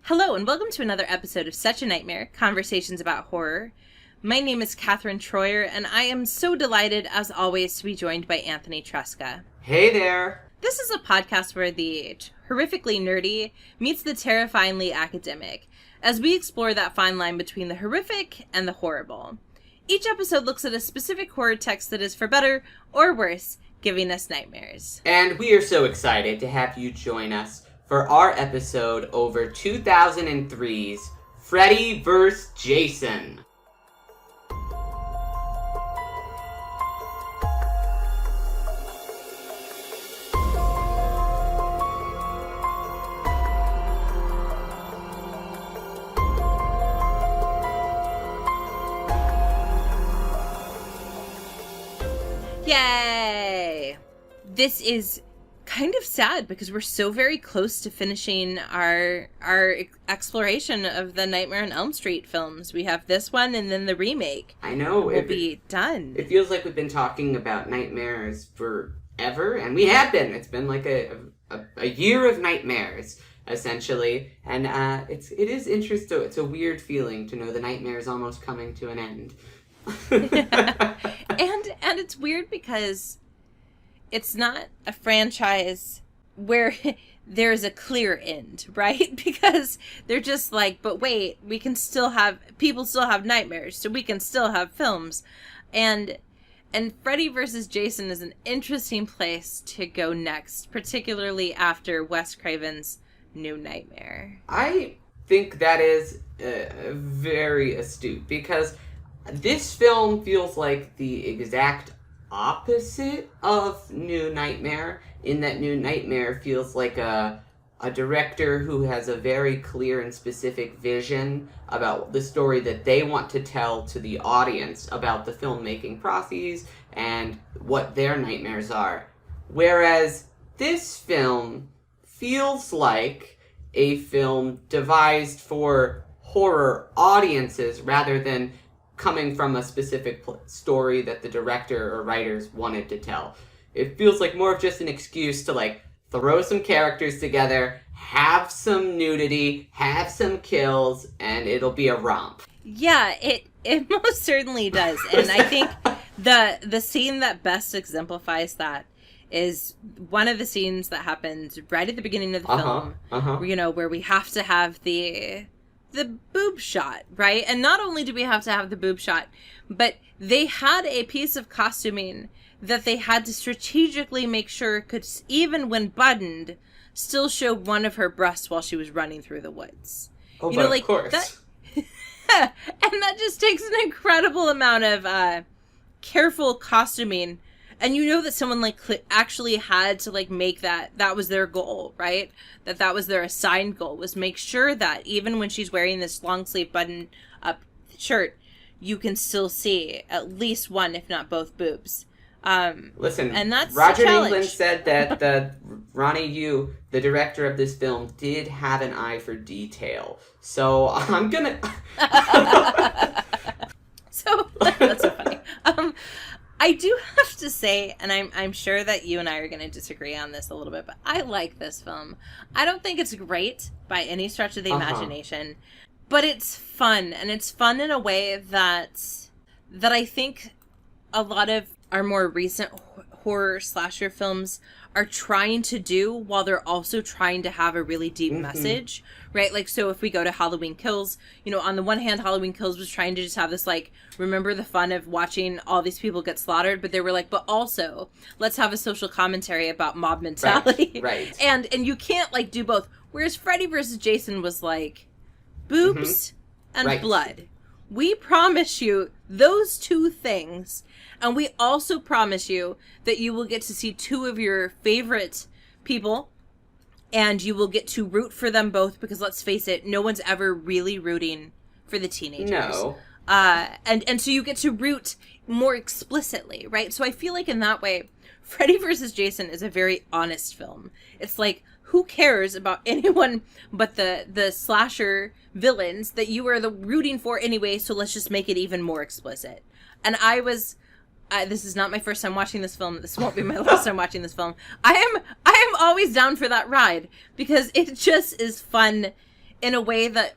Hello, and welcome to another episode of Such a Nightmare, Conversations about Horror. My name is Katherine Troyer, and I am so delighted, as always, to be joined by Anthony Tresca. Hey there! This is a podcast where the horrifically nerdy meets the terrifyingly academic, as we explore that fine line between the horrific and the horrible. Each episode looks at a specific horror text that is, for better or worse, giving us nightmares. And we are so excited to have you join us for our episode over 2003's Freddy vs. Jason. Yay! This is kind of sad because we're so very close to finishing our exploration of the Nightmare on Elm Street films. We have this one and then the remake. I know. We'll be done. It feels like we've been talking about nightmares forever, and we have been. It's been like a year of nightmares, essentially. And it is interesting. It's a weird feeling to know the nightmare is almost coming to an end. And it's weird because it's not a franchise where there's a clear end, right? Because they're just like, but wait, people still have nightmares, so we can still have films. And Freddy vs. Jason is an interesting place to go next, particularly after Wes Craven's New Nightmare. I think that is very astute, because this film feels like the exact opposite of New Nightmare, in that New Nightmare feels like a director who has a very clear and specific vision about the story that they want to tell to the audience about the filmmaking process and what their nightmares are. Whereas this film feels like a film devised for horror audiences rather than coming from a specific story that the director or writers wanted to tell. It feels like more of just an excuse to, like, throw some characters together, have some nudity, have some kills, and it'll be a romp. Yeah, it most certainly does. And I think the scene that best exemplifies that is one of the scenes that happens right at the beginning of the film, where we have to have the boob shot, right? And not only do we have to have the boob shot, but they had a piece of costuming that they had to strategically make sure could, even when buttoned, still show one of her breasts while she was running through the woods. Oh, but of course. And that just takes an incredible amount of careful costuming. And you know that someone actually had to make that was their goal, right? That was their assigned goal, was make sure that even when she's wearing this long sleeve button up shirt, you can still see at least one, if not both boobs. Listen, and that's Roger England said that Ronnie Yu, the director of this film, did have an eye for detail. So I'm gonna. So that's so funny. I do have to say, and I'm sure that you and I are going to disagree on this a little bit, but I like this film. I don't think it's great by any stretch of the imagination, but it's fun, and it's fun in a way that I think a lot of our more recent horror slasher films are trying to do, while they're also trying to have a really deep message, right? Like, so if we go to Halloween Kills, on the one hand, Halloween Kills was trying to just have this, remember the fun of watching all these people get slaughtered, but they were like, but also, let's have a social commentary about mob mentality. Right. And you can't, do both. Whereas Freddy vs. Jason was boobs and blood. We promise you those two things, and we also promise you that you will get to see two of your favorite people, and you will get to root for them both, because let's face it, no one's ever really rooting for the teenagers. No. And so you get to root more explicitly, right? So I feel like in that way, Freddy vs. Jason is a very honest film. It's like, who cares about anyone but the slasher villains that you are rooting for anyway, so let's just make it even more explicit. And this is not my first time watching this film. This won't be my last time watching this film. I am always down for that ride, because it just is fun in a way that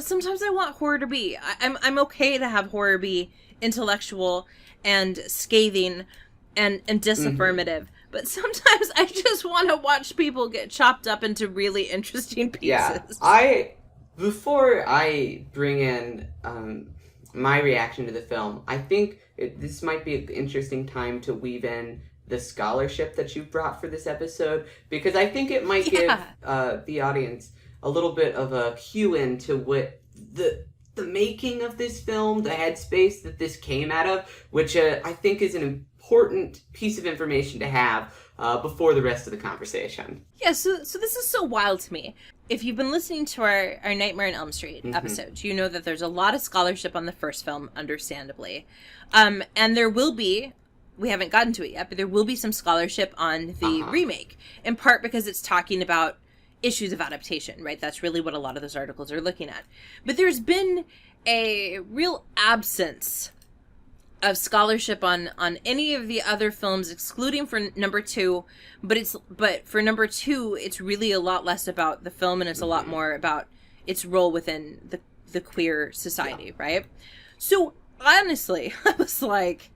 sometimes I want horror to be. I'm okay to have horror be intellectual and scathing and disaffirmative. But sometimes I just want to watch people get chopped up into really interesting pieces. Yeah, before I bring in my reaction to the film, I think this might be an interesting time to weave in the scholarship that you brought for this episode, because I think it might give the audience a little bit of a cue into what the making of this film, the headspace that this came out of, which I think is an important piece of information to have before the rest of the conversation. Yeah, so this is so wild to me. If you've been listening to our Nightmare on Elm Street episode, you know that there's a lot of scholarship on the first film, understandably. And there will be, we haven't gotten to it yet, but there will be some scholarship on the remake, in part because it's talking about issues of adaptation, right? That's really what a lot of those articles are looking at. But there's been a real absence of scholarship on any of the other films, excluding for number 2. But for number 2, it's really a lot less about the film, and it's a lot more about its role within the queer society, right? So honestly, I was like,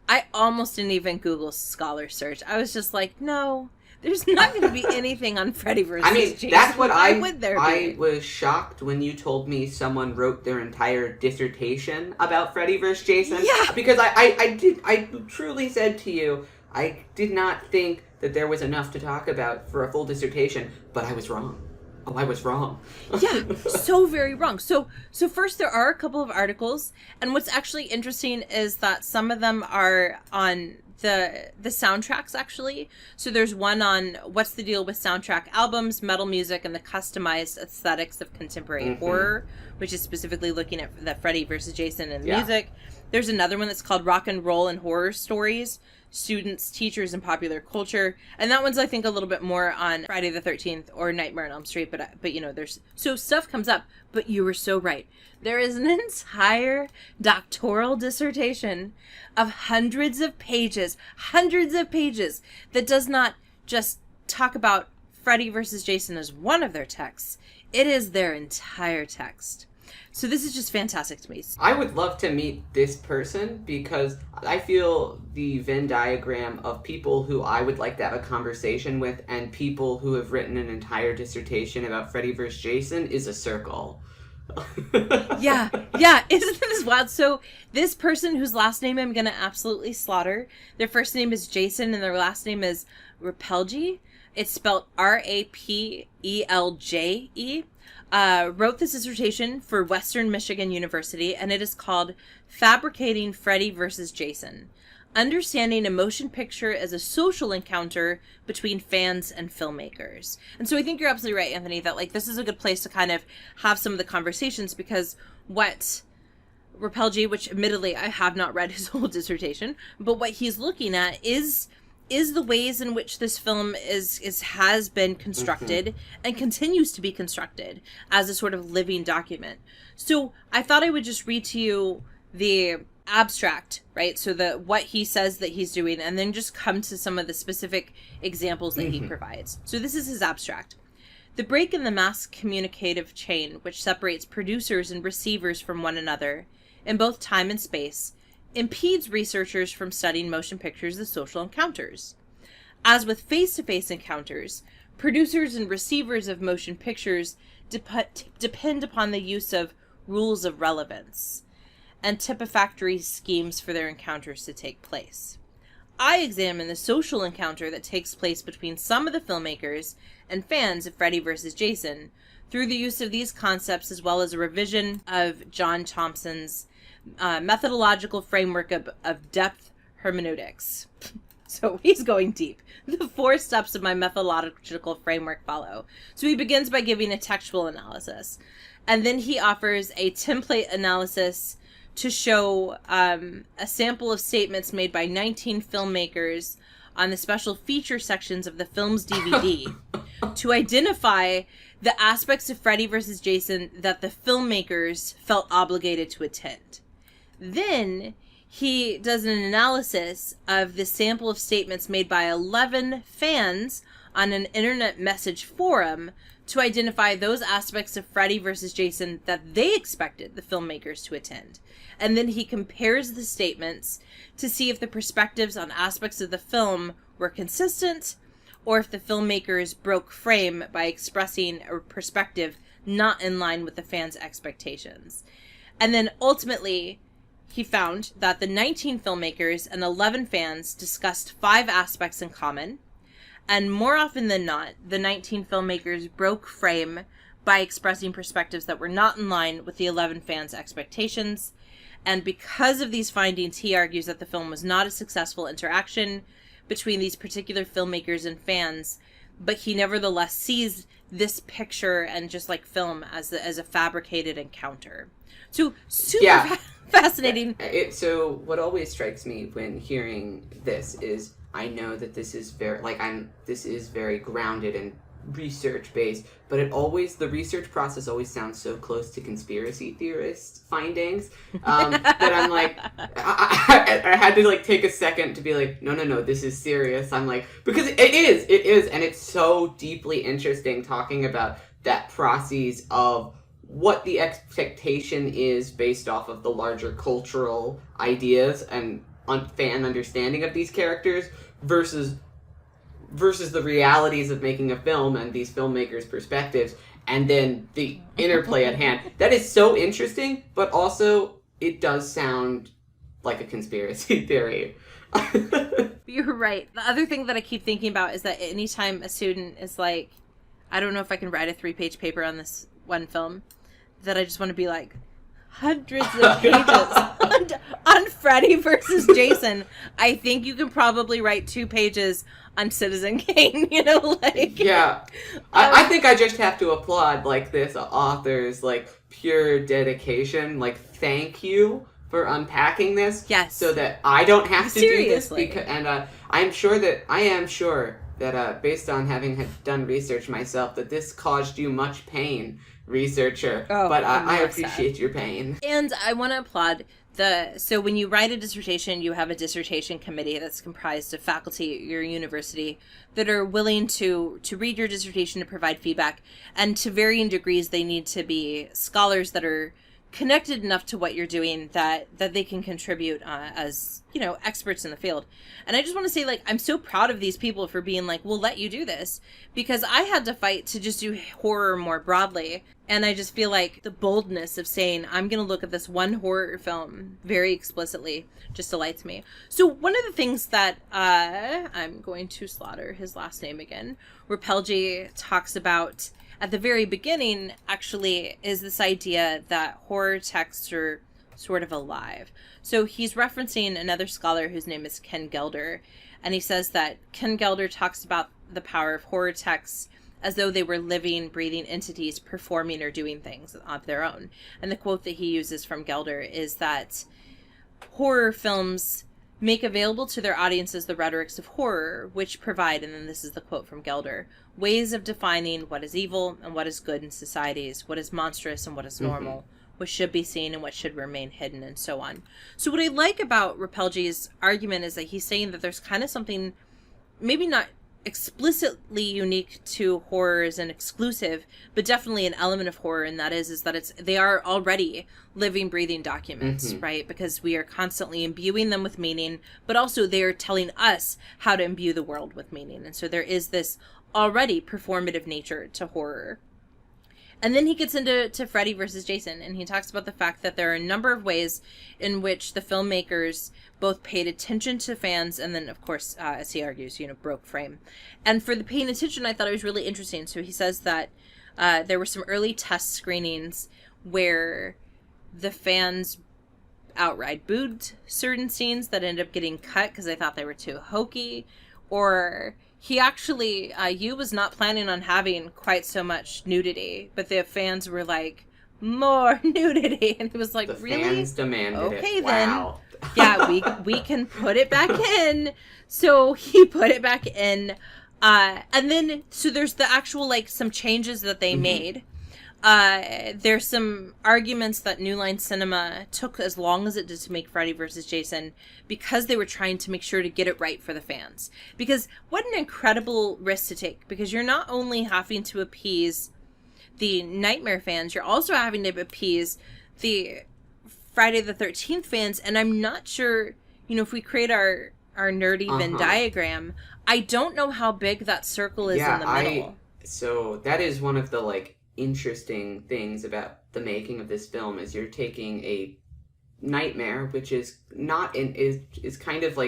I almost didn't even Google scholar search. I was just like, no, there's not going to be anything on Freddy versus Jason. That's what Why would there be? I was shocked when you told me someone wrote their entire dissertation about Freddy versus Jason. Yeah. Because I truly said to you, I did not think that there was enough to talk about for a full dissertation, but I was wrong. Oh, I was wrong. Yeah, so very wrong. So first, there are a couple of articles, and what's actually interesting is that some of them are on the soundtracks, actually. So there's one on what's the deal with soundtrack albums, metal music, and the customized aesthetics of contemporary horror, which is specifically looking at the Freddy versus Jason and music. There's another one that's called Rock and Roll and Horror Stories, Students, Teachers, and Popular Culture. And that one's, I think, a little bit more on Friday the 13th or Nightmare on Elm Street. But you know, there's... So stuff comes up. But you were so right. There is an entire doctoral dissertation of hundreds of pages that does not just talk about Freddy versus Jason as one of their texts. It is their entire text. So this is just fantastic to me. I would love to meet this person, because I feel the Venn diagram of people who I would like to have a conversation with and people who have written an entire dissertation about Freddy vs. Jason is a circle. Yeah, isn't this wild? So this person, whose last name I'm going to absolutely slaughter, their first name is Jason and their last name is Rapelje. It's spelled Rapelje. Wrote this dissertation for Western Michigan University, and it is called Fabricating Freddy versus Jason: Understanding a Motion Picture as a Social Encounter Between Fans and Filmmakers. And so I think you're absolutely right, Anthony, that like this is a good place to kind of have some of the conversations, because what Rapelje, which admittedly I have not read his whole dissertation, but what he's looking at is the ways in which this film has been constructed and continues to be constructed as a sort of living document. So I thought I would just read to you the abstract, right? So what he says that he's doing, and then just come to some of the specific examples that he provides. So this is his abstract. The break in the mass communicative chain, which separates producers and receivers from one another in both time and space, impedes researchers from studying motion pictures as social encounters. As with face-to-face encounters, producers and receivers of motion pictures depend upon the use of rules of relevance and typifactory schemes for their encounters to take place. I examine the social encounter that takes place between some of the filmmakers and fans of Freddy vs. Jason through the use of these concepts, as well as a revision of John Thompson's methodological framework of depth hermeneutics. So he's going deep. The 4 steps of my methodological framework follow. So he begins by giving a textual analysis, and then he offers a template analysis to show a sample of statements made by 19 filmmakers on the special feature sections of the film's DVD to identify the aspects of Freddy vs. Jason that the filmmakers felt obligated to attend. Then he does an analysis of the sample of statements made by 11 fans on an internet message forum to identify those aspects of Freddy versus Jason that they expected the filmmakers to attend. And then he compares the statements to see if the perspectives on aspects of the film were consistent, or if the filmmakers broke frame by expressing a perspective not in line with the fans' expectations. And then ultimately, he found that the 19 filmmakers and 11 fans discussed 5 aspects in common, and more often than not, the 19 filmmakers broke frame by expressing perspectives that were not in line with the 11 fans' expectations. And because of these findings, he argues that the film was not a successful interaction between these particular filmmakers and fans, but he nevertheless sees this picture and just like film as a fabricated encounter. So super fascinating. So what always strikes me when hearing this is I know that this is very grounded and research based, but the research process always sounds so close to conspiracy theorist findings that I'm like, I had to like take a second to be like, no, this is serious. I'm like, because it is, and it's so deeply interesting talking about that process of what the expectation is based off of the larger cultural ideas and fan understanding of these characters versus the realities of making a film and these filmmakers' perspectives, and then the interplay at hand. That is so interesting, but also it does sound like a conspiracy theory. You're right. The other thing that I keep thinking about is that anytime a student is like, I don't know if I can write a 3-page paper on this one film, that I just want to be like, hundreds of pages on Freddy versus Jason. I think you can probably write 2 pages on Citizen Kane, Yeah. I think I just have to applaud, this author's, pure dedication. Thank you for unpacking this. Yes. So that I don't have to Seriously. do this. I am sure that, based on having done research myself, that this caused you much pain, researcher. But I appreciate your pain. And I want to applaud so when you write a dissertation, you have a dissertation committee that's comprised of faculty at your university that are willing to read your dissertation, to provide feedback, and to varying degrees they need to be scholars that are connected enough to what you're doing that they can contribute as experts in the field. And I just want to say, I'm so proud of these people for being we'll let you do this, because I had to fight to just do horror more broadly. And I just feel like the boldness of saying I'm going to look at this one horror film very explicitly just delights me. So one of the things that I'm going to slaughter his last name again, Rapelje talks about at the very beginning, actually, is this idea that horror texts are sort of alive. So he's referencing another scholar whose name is Ken Gelder, and he says that Ken Gelder talks about the power of horror texts as though they were living, breathing entities performing or doing things of their own. And the quote that he uses from Gelder is that horror films make available to their audiences the rhetorics of horror, which provide, and then this is the quote from Gelder, ways of defining what is evil and what is good in societies, what is monstrous and what is normal, what should be seen and what should remain hidden, and so on. So what I like about Rapelje's argument is that he's saying that there's kind of something maybe not explicitly unique to horror as an exclusive, but definitely an element of horror, and that is that they are already living, breathing documents, right? Because we are constantly imbuing them with meaning, but also they are telling us how to imbue the world with meaning. And so there is this already performative nature to horror. And then he gets into Freddy versus Jason, and he talks about the fact that there are a number of ways in which the filmmakers both paid attention to fans and then, of course, as he argues, broke frame. And for the paying attention, I thought it was really interesting. So he says that there were some early test screenings where the fans outright booed certain scenes that ended up getting cut because they thought they were too hokey, or he actually, Yu was not planning on having quite so much nudity, but the fans were like, more nudity. And he was like, really? The fans demanded it. Okay, wow. then. Yeah, we can put it back in. So he put it back in. And then, so there's the actual, some changes that they made. There's some arguments that New Line Cinema took as long as it did to make Freddy vs. Jason because they were trying to make sure to get it right for the fans. Because what an incredible risk to take, because you're not only having to appease the Nightmare fans, you're also having to appease the Friday the 13th fans. And I'm not sure, if we create our nerdy Venn diagram, I don't know how big that circle is in the middle. So that is one of the, interesting things about the making of this film is you're taking a nightmare, which is not is kind of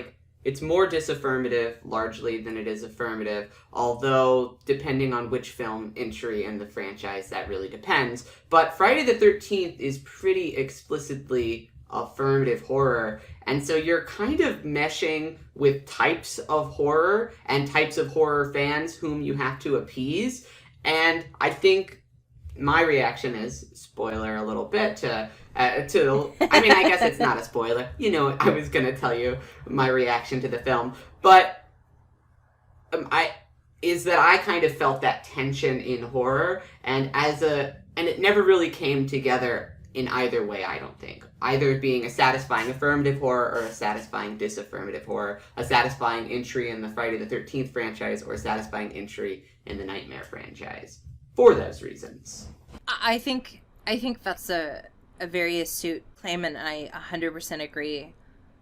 it's more disaffirmative largely than it is affirmative, although depending on which film entry in the franchise, that really depends. But Friday the 13th is pretty explicitly affirmative horror, and so you're kind of meshing with types of horror and types of horror fans whom you have to appease. And I think my reaction is, spoiler a little bit, I guess it's not a spoiler. I was going to tell you my reaction to the film. But I kind of felt that tension in horror, and it never really came together in either way, I don't think. Either being a satisfying affirmative horror or a satisfying disaffirmative horror, a satisfying entry in the Friday the 13th franchise or a satisfying entry in the Nightmare franchise. For those reasons. I think that's a very astute claim, and I 100% agree,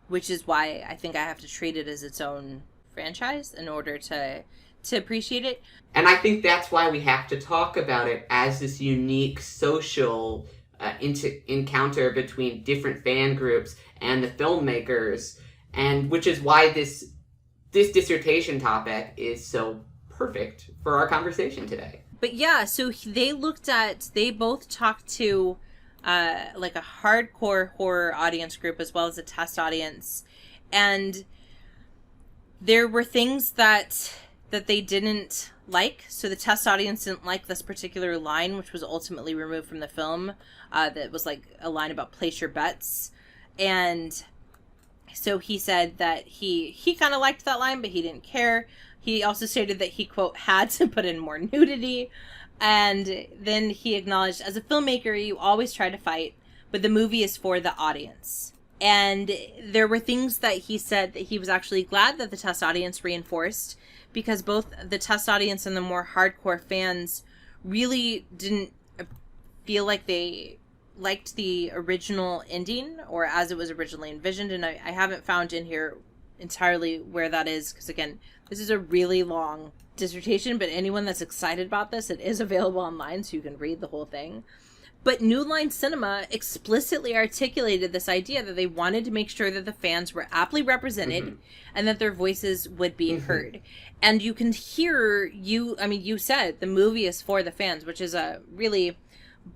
which is why I think I have to treat it as its own franchise in order to appreciate it. And I think that's why we have to talk about it as this unique social encounter between different fan groups and the filmmakers, and which is why this dissertation topic is so perfect for our conversation today. But yeah, so they both talked to a hardcore horror audience group as well as a test audience, and there were things that they didn't like. So the test audience didn't like this particular line, which was ultimately removed from the film, that was a line about place your bets. And so he said that he kind of liked that line, but he didn't care. He also stated that he, quote, had to put in more nudity. And then he acknowledged, as a filmmaker, you always try to fight, but the movie is for the audience. And there were things that he said that he was actually glad that the test audience reinforced, because both the test audience and the more hardcore fans really didn't feel like they liked the original ending or as it was originally envisioned. And I haven't found in here entirely where that is, because again, this is a really long dissertation, but anyone that's excited about this, it is available online so you can read the whole thing. But New Line Cinema explicitly articulated this idea that they wanted to make sure that the fans were aptly represented and that their voices would be heard. And you can hear, you said the movie is for the fans, which is a really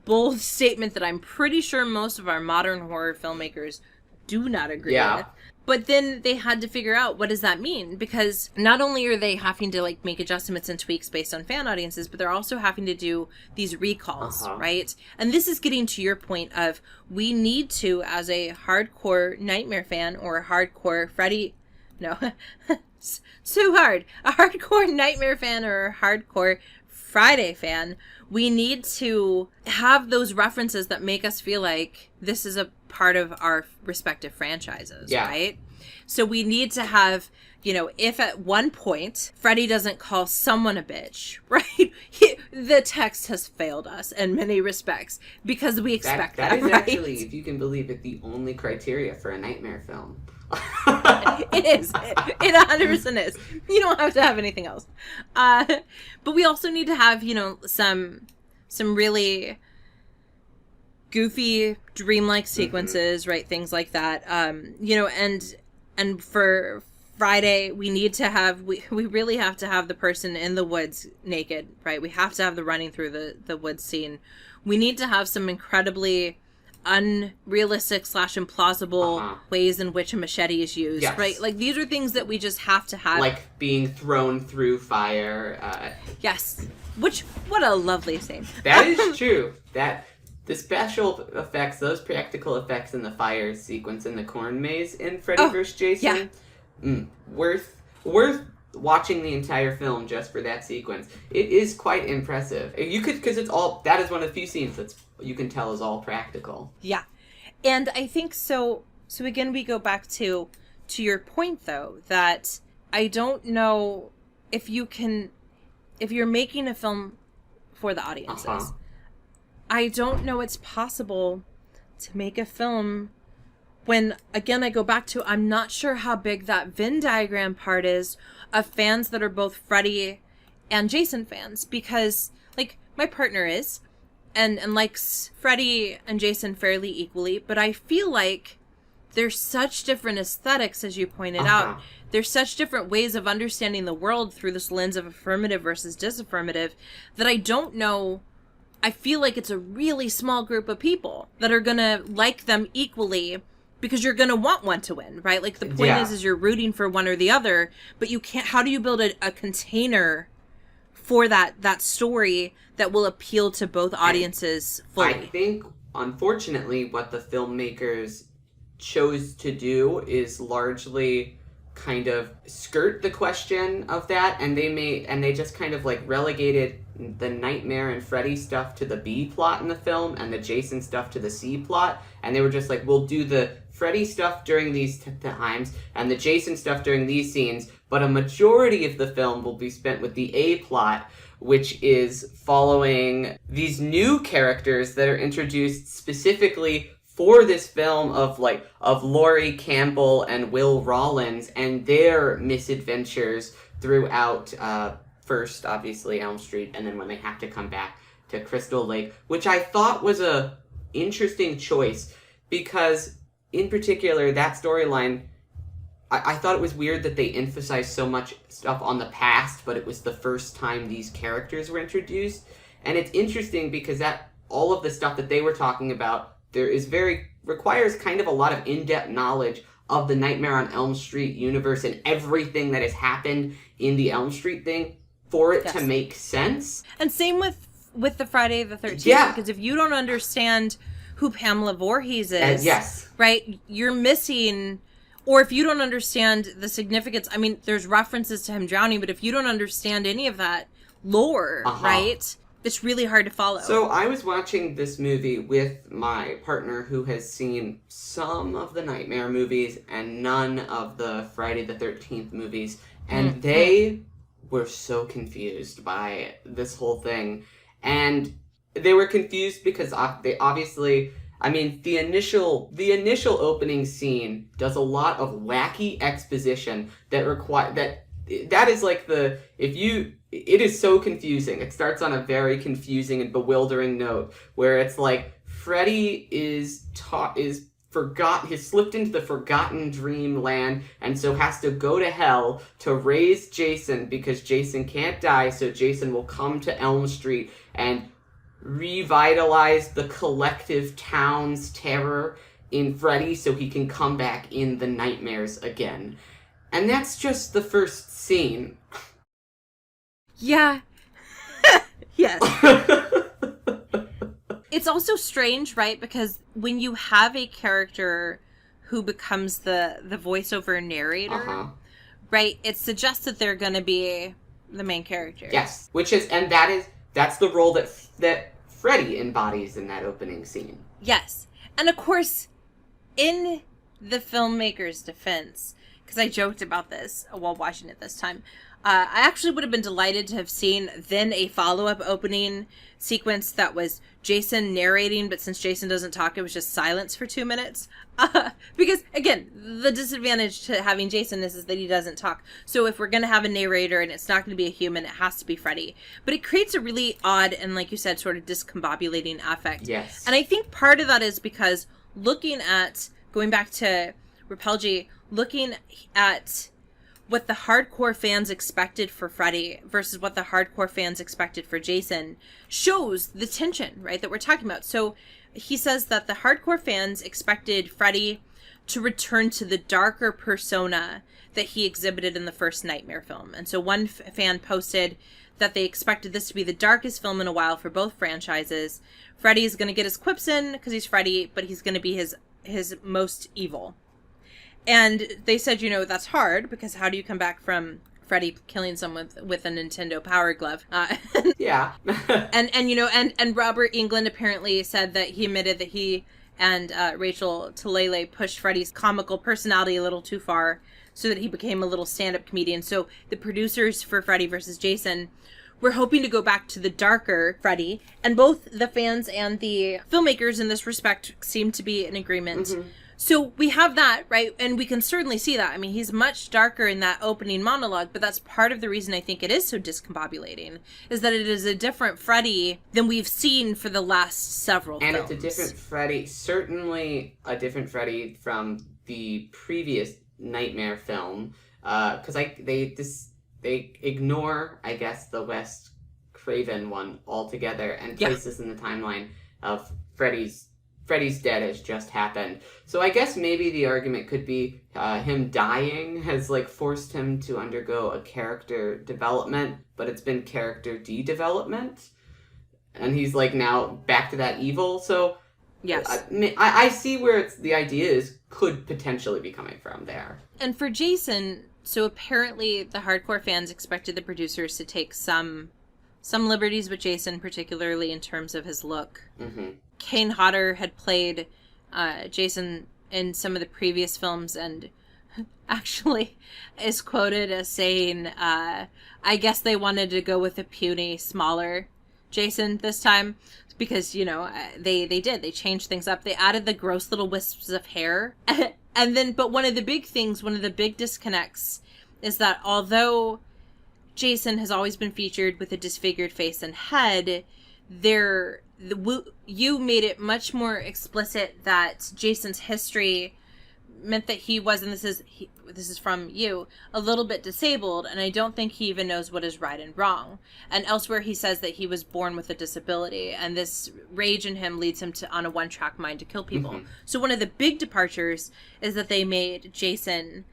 bold statement that I'm pretty sure most of our modern horror filmmakers do not agree with. But then they had to figure out, what does that mean? Because not only are they having to make adjustments and tweaks based on fan audiences, but they're also having to do these recalls, right? And this is getting to your point of, we need to, as a hardcore Nightmare fan or a hardcore Freddy, no, it's too hard. A hardcore Nightmare fan or a hardcore Friday fan, we need to have those references that make us feel like this is a part of our respective franchises, right? So we need to have, if at one point Freddy doesn't call someone a bitch, right? The text has failed us in many respects because we expect that. That is actually, if you can believe it, the only criteria for a Nightmare film. It is. It 100% is. You don't have to have anything else. But we also need to have, some really goofy, dreamlike sequences, right? Things like that. And for Friday, we need to have, we really have to have the person in the woods naked, right? We have to have the running through the woods scene. We need to have some incredibly unrealistic / implausible ways in which a machete is used, right? These are things that we just have to have. Like being thrown through fire. Yes. What a lovely scene. That is true. That the special effects, those practical effects in the fire sequence in the corn maze in Freddy vs. Jason, worth watching the entire film just for that sequence. It is quite impressive. Because that is one of the few scenes that's you can tell is all practical. Yeah. And I think so again, we go back to your point, though, that I don't know if you're making a film for the audiences, I don't know it's possible to make a film when, again, I go back to, I'm not sure how big that Venn diagram part is of fans that are both Freddy and Jason fans, because, like, my partner is, and likes Freddy and Jason fairly equally, but I feel like there's such different aesthetics, as you pointed out. There's such different ways of understanding the world through this lens of affirmative versus disaffirmative that I don't know. I feel like it's a really small group of people that are going to like them equally, because you're going to want one to win, right? Like, the point is you're rooting for one or the other, but you can't, how do you build a container for that story that will appeal to both audiences fully? I think, unfortunately, what the filmmakers chose to do is largely kind of skirt the question of that, and they just kind of, like, relegated the Nightmare and Freddy stuff to the B plot in the film and the Jason stuff to the C plot, and they were just like, we'll do the Freddy stuff during these times and the Jason stuff during these scenes, but a majority of the film will be spent with the A plot, which is following these new characters that are introduced specifically for this film of Laurie Campbell and Will Rollins and their misadventures throughout, first, obviously, Elm Street, and then when they have to come back to Crystal Lake, which I thought was a interesting choice, because, in particular, that storyline, I thought it was weird that they emphasized so much stuff on the past, but it was the first time these characters were introduced, and it's interesting because that all of the stuff that they were talking about requires kind of a lot of in-depth knowledge of the Nightmare on Elm Street universe and everything that has happened in the Elm Street thing for it to make sense. And same with the Friday the 13th, because if you don't understand who Pamela Voorhees is, right, you're missing, or if you don't understand the significance, I mean, there's references to him drowning, but if you don't understand any of that lore, right, it's really hard to follow. So I was watching this movie with my partner who has seen some of the Nightmare movies and none of the Friday the 13th movies. And they were so confused by this whole thing. And they were confused because they obviously, I mean, the initial opening scene does a lot of wacky exposition that is like it is so confusing. It starts on a very confusing and bewildering note where it's like Freddy is slipped into the forgotten dreamland and so has to go to hell to raise Jason because Jason can't die, so Jason will come to Elm Street and revitalize the collective town's terror in Freddy so he can come back in the nightmares again. And that's just the first scene. Yeah. Yes. It's also strange, right? Because when you have a character who becomes the voiceover narrator, right, it suggests that they're going to be the main character. Yes, that's the role that Freddy embodies in that opening scene. Yes. And of course, in the filmmaker's defense, because I joked about this while watching it this time, I actually would have been delighted to have seen then a follow-up opening sequence that was Jason narrating, but since Jason doesn't talk, it was just silence for 2 minutes. Because, again, the disadvantage to having Jason is that he doesn't talk. So if we're going to have a narrator and it's not going to be a human, it has to be Freddy. But it creates a really odd and, like you said, sort of discombobulating affect. Yes. And I think part of that is because going back to Rapelje, looking at what the hardcore fans expected for Freddy versus what the hardcore fans expected for Jason shows the tension, right, that we're talking about. So he says that the hardcore fans expected Freddy to return to the darker persona that he exhibited in the first Nightmare film. And so one fan posted that they expected this to be the darkest film in a while for both franchises. Freddy is going to get his quips in because he's Freddy, but he's going to be his most evil. And they said, that's hard because how do you come back from Freddy killing someone with a Nintendo Power Glove? Yeah. and Robert Englund apparently said that he admitted that he and Rachel Talalay pushed Freddy's comical personality a little too far so that he became a little stand-up comedian. So the producers for Freddy vs. Jason we're hoping to go back to the darker Freddy, and both the fans and the filmmakers in this respect seem to be in agreement. Mm-hmm. So we have that, right? And we can certainly see that. I mean, he's much darker in that opening monologue, but that's part of the reason I think it is so discombobulating, is that it is a different Freddy than we've seen for the last several films. And it's a different Freddy, certainly a different Freddy from the previous Nightmare film, because they ignore, I guess, the Wes Craven one altogether and place this in the timeline of Freddy's death has just happened. So I guess maybe the argument could be him dying has like forced him to undergo a character development, but it's been character de-development, and he's like now back to that evil. So yes, I see where the idea is could potentially be coming from there. And for Jason, so apparently the hardcore fans expected the producers to take some liberties with Jason, particularly in terms of his look. Mm-hmm. Kane Hodder had played Jason in some of the previous films and actually is quoted as saying, I guess they wanted to go with a puny, smaller Jason this time because, you know, they did. They changed things up. They added the gross little wisps of hair. And then, but one of the big disconnects is that although Jason has always been featured with a disfigured face and head, you made it much more explicit that Jason's history meant that he was, and this is from you, a little bit disabled, and I don't think he even knows what is right and wrong. And elsewhere he says that he was born with a disability, and this rage in him leads him on a one-track mind to kill people. Mm-hmm. So one of the big departures is that they made Jason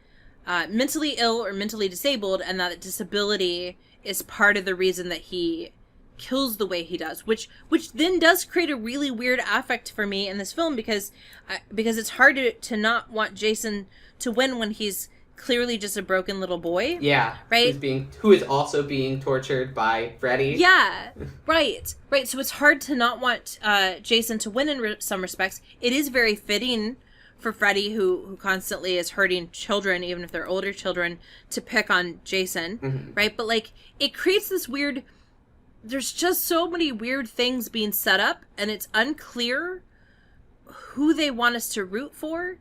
mentally ill or mentally disabled, and that disability is part of the reason that he kills the way he does, which then does create a really weird affect for me in this film because it's hard to not want Jason to win when he's clearly just a broken little boy. Yeah. Right? Who is also being tortured by Freddy. Yeah. Right. So it's hard to not want Jason to win in some respects. It is very fitting for Freddy, who constantly is hurting children, even if they're older children, to pick on Jason. Mm-hmm. Right? But like, it creates this weird... There's just so many weird things being set up, and it's unclear who they want us to root for,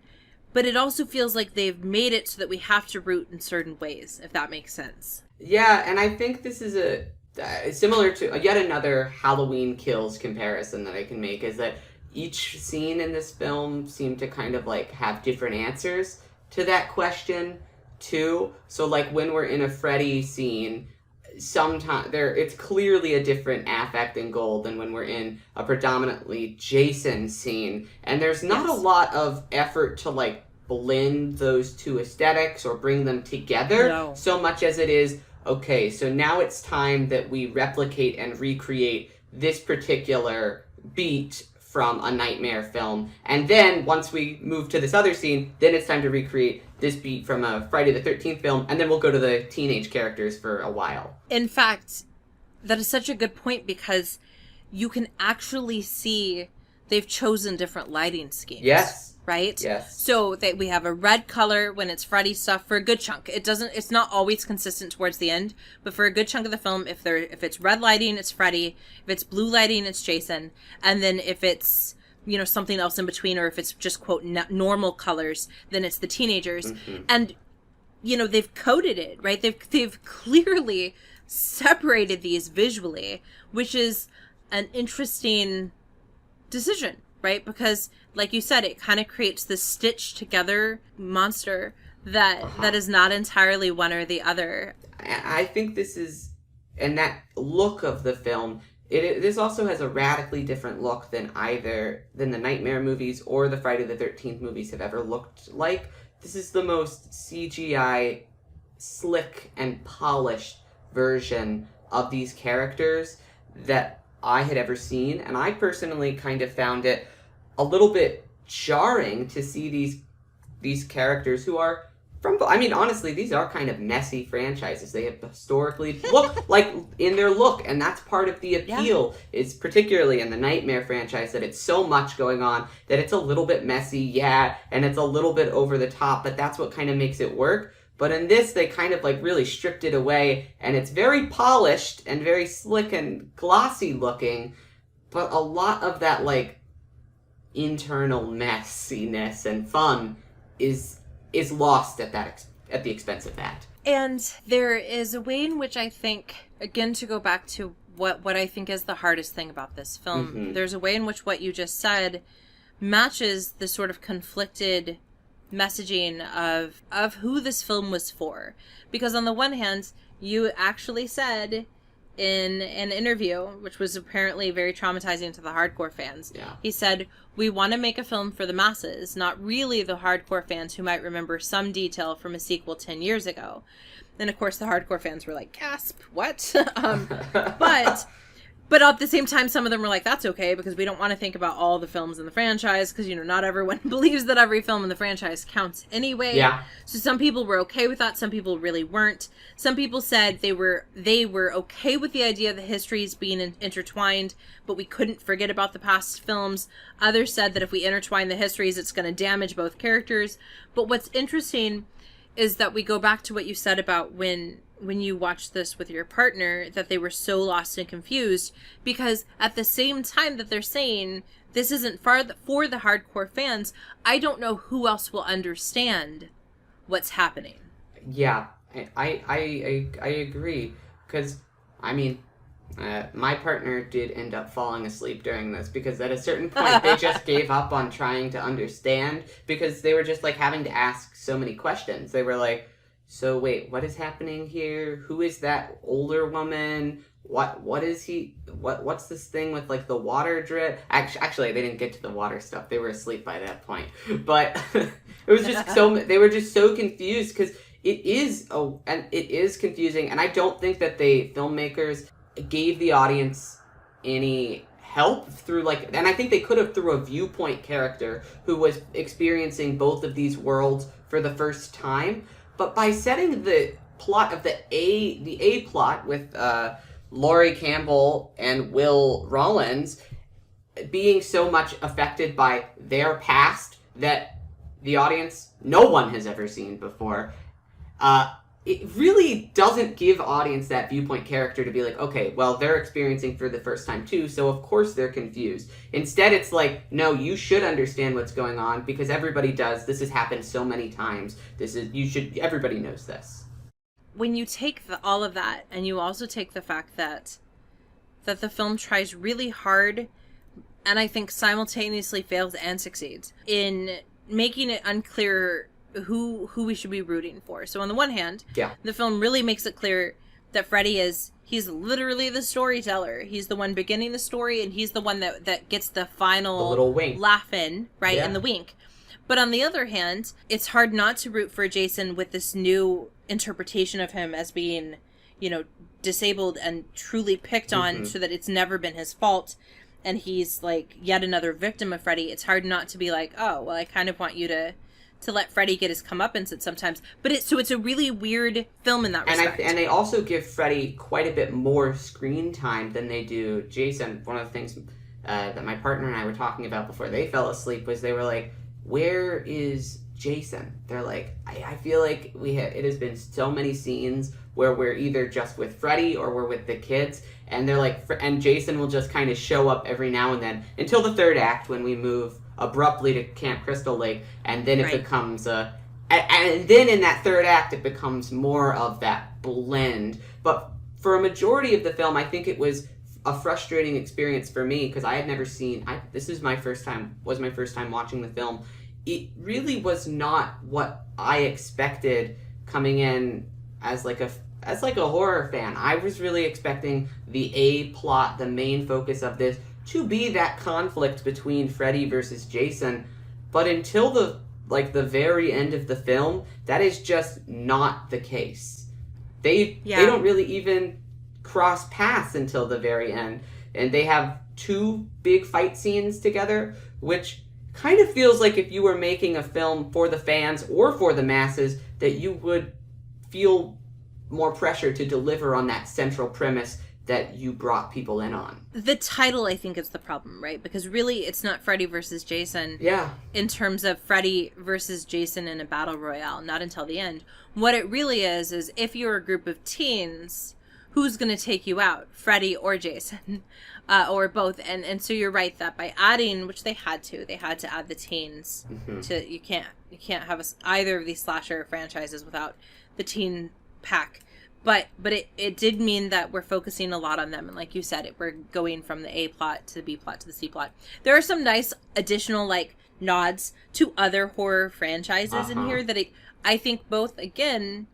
but it also feels like they've made it so that we have to root in certain ways, if that makes sense. Yeah, and I think this is similar to yet another Halloween Kills comparison that I can make, is that each scene in this film seemed to kind of like have different answers to that question, too. So like when we're in a Freddy scene... sometimes it's clearly a different affect and goal than when we're in a predominantly Jason scene, and there's not a lot of effort to like blend those two aesthetics or bring them together so much as it is, okay, so now it's time that we replicate and recreate this particular beat from a Nightmare film, and then once we move to this other scene, then it's time to recreate this beat from a Friday the 13th film, and then we'll go to the teenage characters for a while. In fact, that is such a good point because you can actually see they've chosen different lighting schemes. Yes. Right? Yes. So that we have a red color when it's Freddy stuff for a good chunk. It's not always consistent towards the end, but for a good chunk of the film, if it's red lighting, it's Freddy. If it's blue lighting, it's Jason. And then if it's, you know, something else in between, or if it's just, quote, normal colors, then it's the teenagers. Mm-hmm. And, you know, they've coded it, right? They've clearly separated these visually, which is an interesting decision, right? Because, like you said, it kind of creates this stitched together monster that is not entirely one or the other. I think this is, and that look of the film, this also has a radically different look than the Nightmare movies or the Friday the 13th movies have ever looked like. This is the most CGI slick and polished version of these characters that I had ever seen, and I personally kind of found it a little bit jarring to see these characters who are honestly, these are kind of messy franchises. They have historically look like in their look, and that's part of the appeal. Yeah. Is particularly in the Nightmare franchise that it's so much going on that it's a little bit messy, and it's a little bit over the top, but that's what kind of makes it work. But in this, they kind of like really stripped it away, and it's very polished and very slick and glossy looking, but a lot of that like internal messiness and fun is lost at the expense of that. And there is a way in which I think, again, to go back to what I think is the hardest thing about this film, there's a way in which what you just said matches the sort of conflicted messaging of who this film was for. Because on the one hand, you actually said in an interview, which was apparently very traumatizing to the hardcore fans, he said, "We want to make a film for the masses, not really the hardcore fans who might remember some detail from a sequel 10 years ago." And of course the hardcore fans were like, gasp, what? But at the same time, some of them were like, that's okay, because we don't want to think about all the films in the franchise, because, not everyone believes that every film in the franchise counts anyway. Yeah. So some people were okay with that, some people really weren't. Some people said they were okay with the idea of the histories being intertwined, but we couldn't forget about the past films. Others said that if we intertwine the histories, it's going to damage both characters. But what's interesting is that we go back to what you said about when you watched this with your partner, that they were so lost and confused, because at the same time that they're saying this isn't for the hardcore fans, I don't know who else will understand what's happening. Yeah, I agree, because, my partner did end up falling asleep during this, because at a certain point they just gave up on trying to understand, because they were just like having to ask so many questions. They were like, so wait, what is happening here? Who is that older woman? What is he? What's this thing with like the water drip? Actually, they didn't get to the water stuff. They were asleep by that point. But it was just they were just so confused, because it is confusing, and I don't think that the filmmakers gave the audience any help through and I think they could have through a viewpoint character who was experiencing both of these worlds for the first time. But by setting the plot of the A plot with Laurie Campbell and Will Rollins being so much affected by their past that the audience, no one has ever seen before, it really doesn't give audience that viewpoint character to be like, okay, well, they're experiencing for the first time too, so of course they're confused. Instead, it's like, no, you should understand what's going on, because everybody does. This has happened so many times. Everybody knows this. When you take all of that, and you also take the fact that the film tries really hard, and I think simultaneously fails and succeeds, in making it unclear who we should be rooting for. So on the one hand, the film really makes it clear that Freddy he's literally the storyteller. He's the one beginning the story, and he's the one that gets the final little wink, laugh in, right, and the wink. But on the other hand, it's hard not to root for Jason with this new interpretation of him as being, disabled and truly picked on, so that it's never been his fault, and he's like yet another victim of Freddy. It's hard not to be like, oh, well, I kind of want you to let Freddy get his comeuppance at sometimes. But it's a really weird film in that respect. And they also give Freddy quite a bit more screen time than they do Jason. One of the things that my partner and I were talking about before they fell asleep was they were like, where is Jason? They're like, I feel like it has been so many scenes where we're either just with Freddy or we're with the kids, and they're like, and Jason will just kind of show up every now and then until the third act when we move abruptly to Camp Crystal Lake, and then it becomes and then in that third act it becomes more of that blend. But for a majority of the film, I think it was a frustrating experience for me, because I had never seen this was my first time watching the film. It really was not what I expected coming in as like a horror fan. I was really expecting the A plot, the main focus of this, to be that conflict between Freddy versus Jason, but until the very end of the film, that is just not the case. They don't really even cross paths until the very end, and they have two big fight scenes together, which kind of feels like if you were making a film for the fans or for the masses, that you would feel more pressure to deliver on that central premise that you brought people in on. The title, I think, is the problem, right? Because really, it's not Freddy versus Jason. Yeah. In terms of Freddy versus Jason in a battle royale, not until the end. What it really is if you're a group of teens, who's going to take you out? Freddy or Jason? Or both. And so you're right that by adding, which they had to add the teens. To you can't have either of these slasher franchises without the teen pack. But it did mean that we're focusing a lot on them. And like you said, we're going from the A plot to the B plot to the C plot. There are some nice additional, like, nods to other horror franchises in here that I think both, again,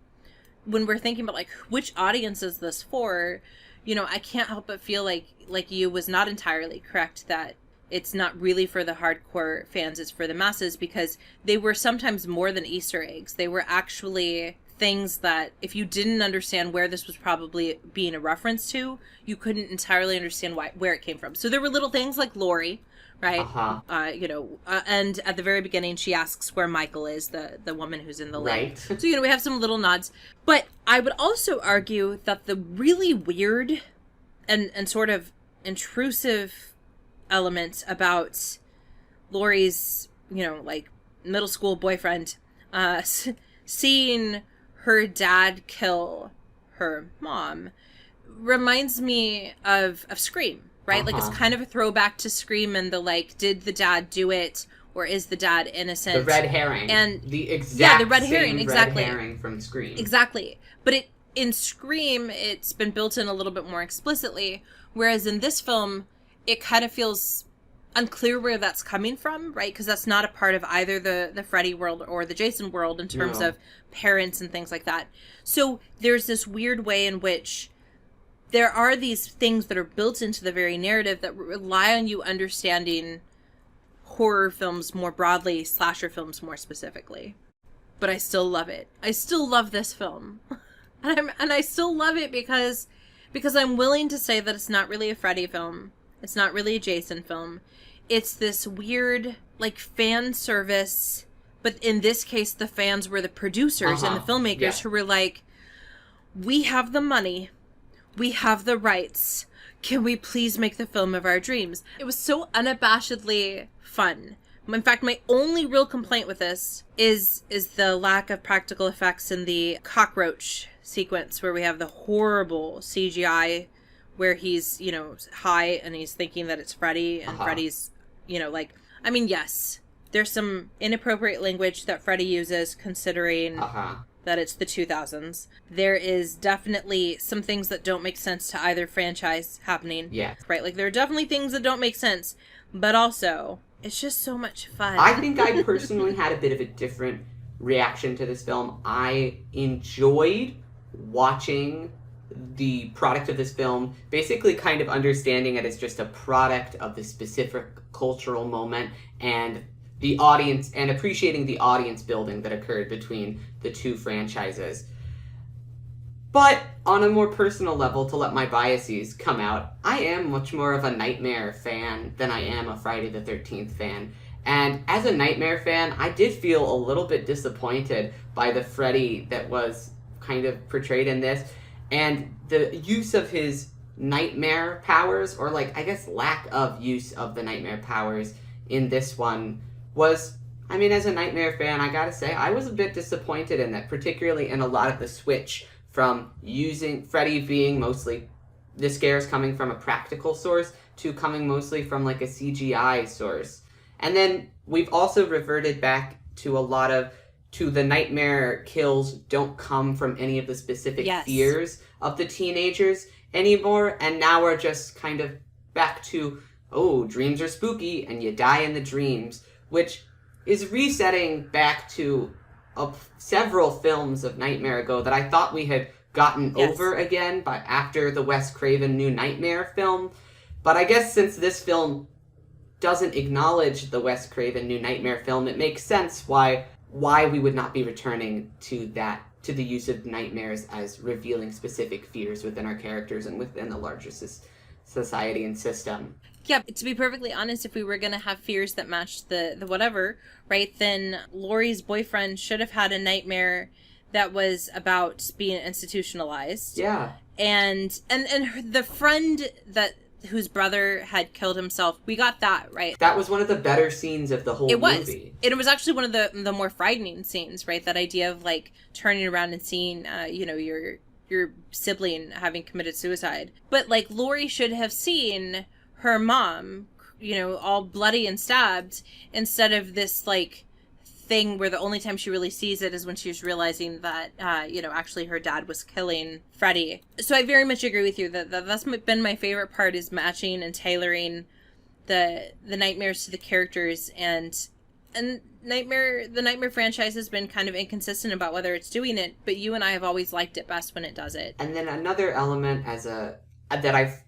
when we're thinking about, like, which audience is this for, you know, I can't help but feel like you was not entirely correct that it's not really for the hardcore fans, it's for the masses, because they were sometimes more than Easter eggs. They were actually things that if you didn't understand where this was probably being a reference to, you couldn't entirely understand where it came from. So there were little things like Lori, right? And at the very beginning, she asks where Michael is, the woman who's in the lake. So, you know, we have some little nods. But I would also argue that the really weird and sort of intrusive element about Lori's, you know, like, middle school boyfriend, seeing her dad kill her mom reminds me of Scream, right? Like, it's kind of a throwback to Scream and the, like, did the dad do it or is the dad innocent? The red herring. And the exact the red herring, exactly. Red herring from Scream. Exactly. But in Scream, it's been built in a little bit more explicitly, whereas in this film, it kind of feels unclear where that's coming from, right? Because that's not a part of either the Freddy world or the Jason world in terms of parents and things like that. So there's this weird way in which there are these things that are built into the very narrative that rely on you understanding horror films more broadly, slasher films more specifically. But I still love it. I still love this film. And I still love it because I'm willing to say that it's not really a Freddy film. It's not really a Jason film. It's this weird, like, fan service, but in this case, the fans were the producers and the filmmakers who were like, we have the money, we have the rights, can we please make the film of our dreams? It was so unabashedly fun. In fact, my only real complaint with this is the lack of practical effects in the cockroach sequence where we have the horrible CGI where he's, you know, high and he's thinking that it's Freddy and Freddy's, you know, like, I mean, yes, there's some inappropriate language that Freddy uses considering that it's the 2000s. There is definitely some things that don't make sense to either franchise happening. Yeah. Right? Like, there are definitely things that don't make sense, but also, it's just so much fun. I think I personally had a bit of a different reaction to this film. I enjoyed watching the product of this film, basically kind of understanding it as just a product of the specific cultural moment and the audience, and appreciating the audience building that occurred between the two franchises. But on a more personal level, to let my biases come out, I am much more of a Nightmare fan than I am a Friday the 13th fan. And as a Nightmare fan, I did feel a little bit disappointed by the Freddy that was kind of portrayed in this. And the use of his nightmare powers, or, like, I guess lack of use of the nightmare powers in this one was, I mean, as a Nightmare fan, I gotta say, I was a bit disappointed in that, particularly in a lot of the switch from using Freddy being mostly the scares coming from a practical source to coming mostly from, like, a CGI source. And then we've also reverted back to the nightmare kills don't come from any of the specific fears of the teenagers anymore, and now we're just kind of back to, oh, dreams are spooky, and you die in the dreams, which is resetting back to several films of Nightmare ago that I thought we had gotten over again but after the Wes Craven New Nightmare film. But I guess since this film doesn't acknowledge the Wes Craven New Nightmare film, it makes sense why we would not be returning to the use of nightmares as revealing specific fears within our characters and within the larger society and system. Yeah, to be perfectly honest, if we were going to have fears that matched the whatever, right, then Laurie's boyfriend should have had a nightmare that was about being institutionalized. Yeah. And the friend whose brother had killed himself, we got that, right? That was one of the better scenes of the whole movie. It was actually one of the more frightening scenes, right? That idea of, like, turning around and seeing, your sibling having committed suicide. But, like, Laurie should have seen her mom, all bloody and stabbed, instead of this, like, thing where the only time she really sees it is when she's realizing that, actually her dad was killing Freddy. So I very much agree with you that's been my favorite part, is matching and tailoring the nightmares to the characters, and the Nightmare franchise has been kind of inconsistent about whether it's doing it, but you and I have always liked it best when it does it. And then another element that I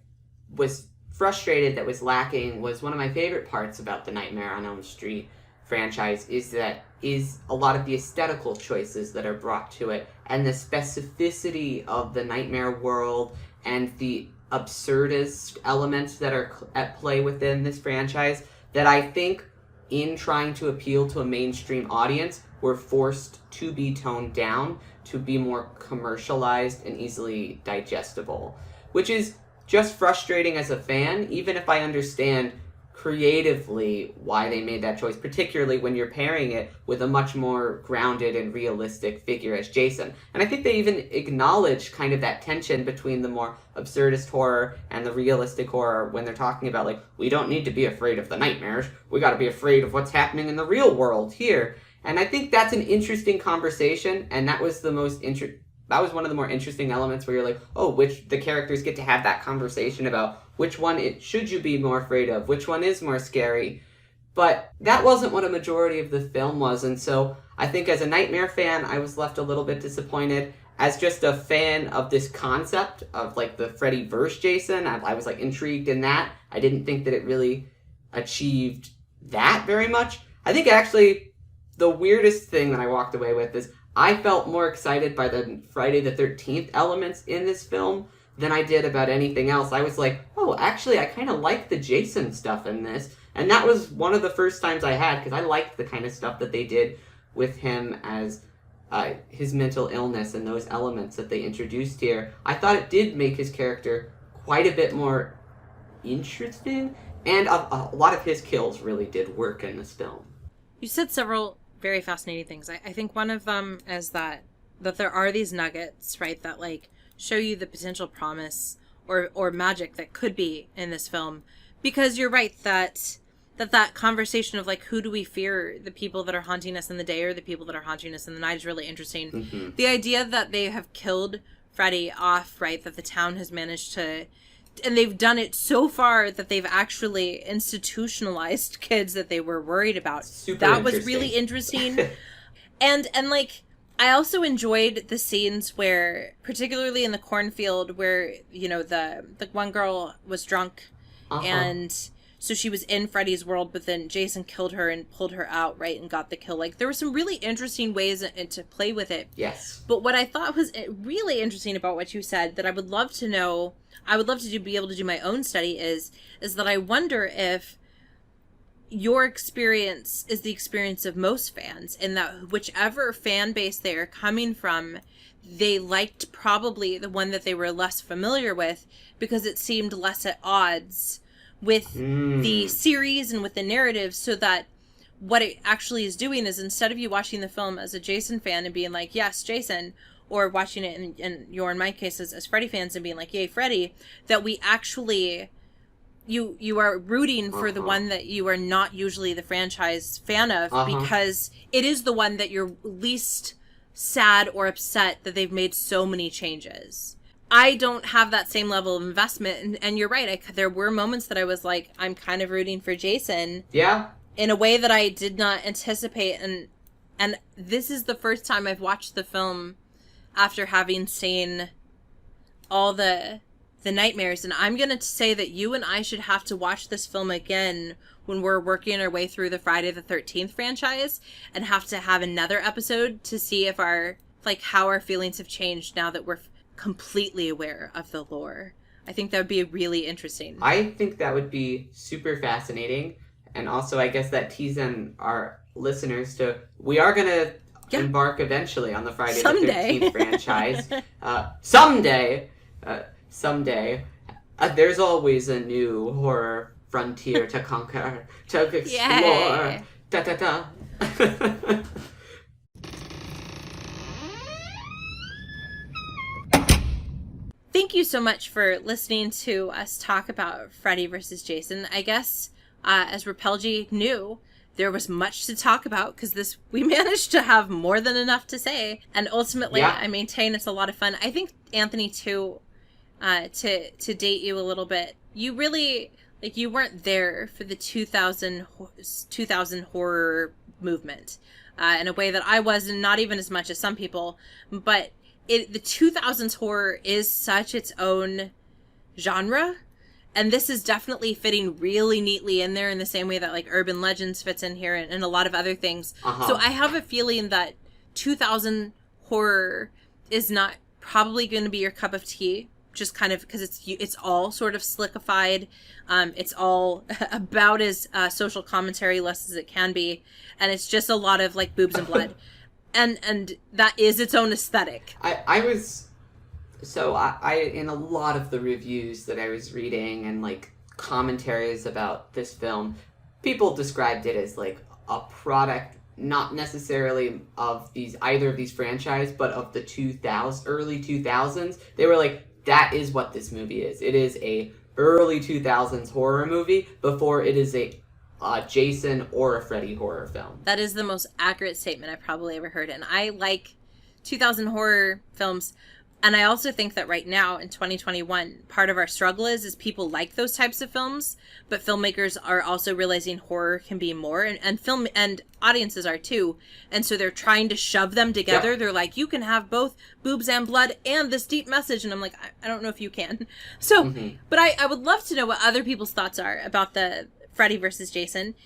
was frustrated that was lacking was one of my favorite parts about the Nightmare on Elm Street franchise is a lot of the aesthetical choices that are brought to it, and the specificity of the Nightmare world, and the absurdist elements that are at play within this franchise that I think, in trying to appeal to a mainstream audience, were forced to be toned down to be more commercialized and easily digestible. Which is just frustrating as a fan, even if I understand creatively why they made that choice, particularly when you're pairing it with a much more grounded and realistic figure as Jason. And I think they even acknowledge kind of that tension between the more absurdist horror and the realistic horror when they're talking about, like, we don't need to be afraid of the nightmares, we gotta be afraid of what's happening in the real world here. And I think that's an interesting conversation, and that was that was one of the more interesting elements where you're like, oh, the characters get to have that conversation about which one should you be more afraid of, which one is more scary. But that wasn't what a majority of the film was, and so I think as a Nightmare fan, I was left a little bit disappointed. As just a fan of this concept of, like, the Freddy versus Jason, I was, like, intrigued in that. I didn't think that it really achieved that very much. I think actually the weirdest thing that I walked away with is I felt more excited by the Friday the 13th elements in this film than I did about anything else. I was like, oh, actually, I kind of like the Jason stuff in this. And that was one of the first times I had, because I liked the kind of stuff that they did with him as his mental illness and those elements that they introduced here. I thought it did make his character quite a bit more interesting, and a lot of his kills really did work in this film. You said several very fascinating things. I think one of them is that there are these nuggets, right, that, like, show you the potential promise or magic that could be in this film. Because you're right that conversation of, like, who do we fear, the people that are haunting us in the day or the people that are haunting us in the night, is really interesting. Mm-hmm. The idea that they have killed Freddy off, right, that the town has managed to, and they've done it so far that they've actually institutionalized kids that they were worried about. That was really interesting. and like, I also enjoyed the scenes where, particularly in the cornfield, where, the one girl was drunk, and so she was in Freddy's world, but then Jason killed her and pulled her out, right, and got the kill. Like, there were some really interesting ways to play with it. Yes. But what I thought was really interesting about what you said, that I would love to know, I would love to be able to do my own study, is that I wonder if your experience is the experience of most fans, and that whichever fan base they are coming from, they liked probably the one that they were less familiar with because it seemed less at odds with the series and with the narrative, so that what it actually is doing is, instead of you watching the film as a Jason fan and being like, yes, Jason, or watching it in my case as Freddy fans and being like, yay, Freddy, that we actually, you are rooting for the one that you are not usually the franchise fan of, because it is the one that you're least sad or upset that they've made so many changes. I don't have that same level of investment, and you're right, there were moments that I was like, I'm kind of rooting for Jason. Yeah. In a way that I did not anticipate, and this is the first time I've watched the film after having seen all the nightmares, and I'm going to say that you and I should have to watch this film again when we're working our way through the Friday the 13th franchise, and have to have another episode to see if how our feelings have changed now that we're completely aware of the lore. I think that would be really interesting. I think that would be super fascinating, and also I guess that teases in our listeners to, we are going to embark eventually on the Friday the 13th franchise. Someday! someday. There's always a new horror frontier to conquer, to explore. Yay. Da da da. Thank you so much for listening to us talk about Freddy versus Jason. I guess, as Rapelje knew, there was much to talk about because we managed to have more than enough to say. And ultimately, I maintain it's a lot of fun. I think, Anthony, too, to date you a little bit, you really, you weren't there for the 2000 horror movement in a way that I was, and not even as much as some people. But the 2000s horror is such its own genre. And this is definitely fitting really neatly in there in the same way that Urban Legends fits in here and a lot of other things. So I have a feeling that 2000 horror is not probably going to be your cup of tea, just kind of because it's all sort of slickified. It's all about as social commentary less as it can be. And it's just a lot of boobs and blood. and that is its own aesthetic. I in a lot of the reviews that I was reading and commentaries about this film, people described it as a product not necessarily of either of these franchise, but of the early 2000s. They were like, that is what this movie is. It is a early 2000s horror movie before it is a Jason or a Freddy horror film. That is the most accurate statement I've probably ever heard. And I like 2000 horror films. And I also think that right now in 2021, part of our struggle is people like those types of films, but filmmakers are also realizing horror can be more, and film and audiences are too. And so they're trying to shove them together. They're like, you can have both boobs and blood and this deep message. And I'm like, I don't know if you can. So, but I would love to know what other people's thoughts are about the Freddy versus Jason.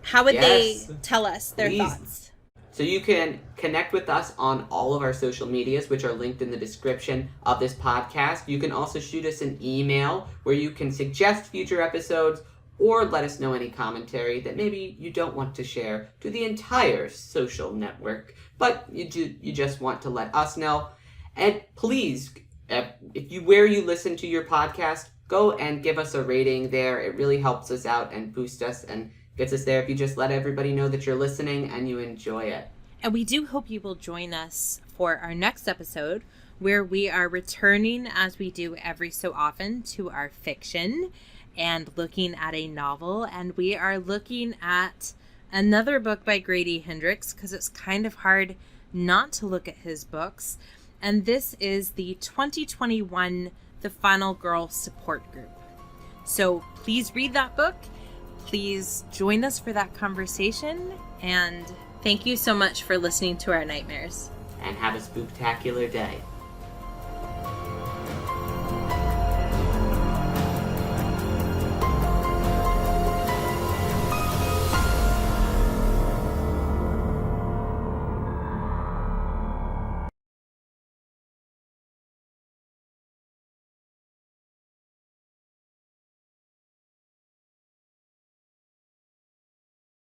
How would they tell us their thoughts? So you can connect with us on all of our social medias, which are linked in the description of this podcast. You can also shoot us an email where you can suggest future episodes or let us know any commentary that maybe you don't want to share to the entire social network, but you just want to let us know. And please, where you listen to your podcast, go and give us a rating there. It really helps us out and boosts us and gets us there if you just let everybody know that you're listening and you enjoy it. And we do hope you will join us for our next episode, where we are returning, as we do every so often, to our fiction and looking at a novel. And we are looking at another book by Grady Hendrix, because it's kind of hard not to look at his books. And this is the 2021 The Final Girl Support Group. So please read that book. Please join us for that conversation, and thank you so much for listening to our nightmares. And have a spooktacular day.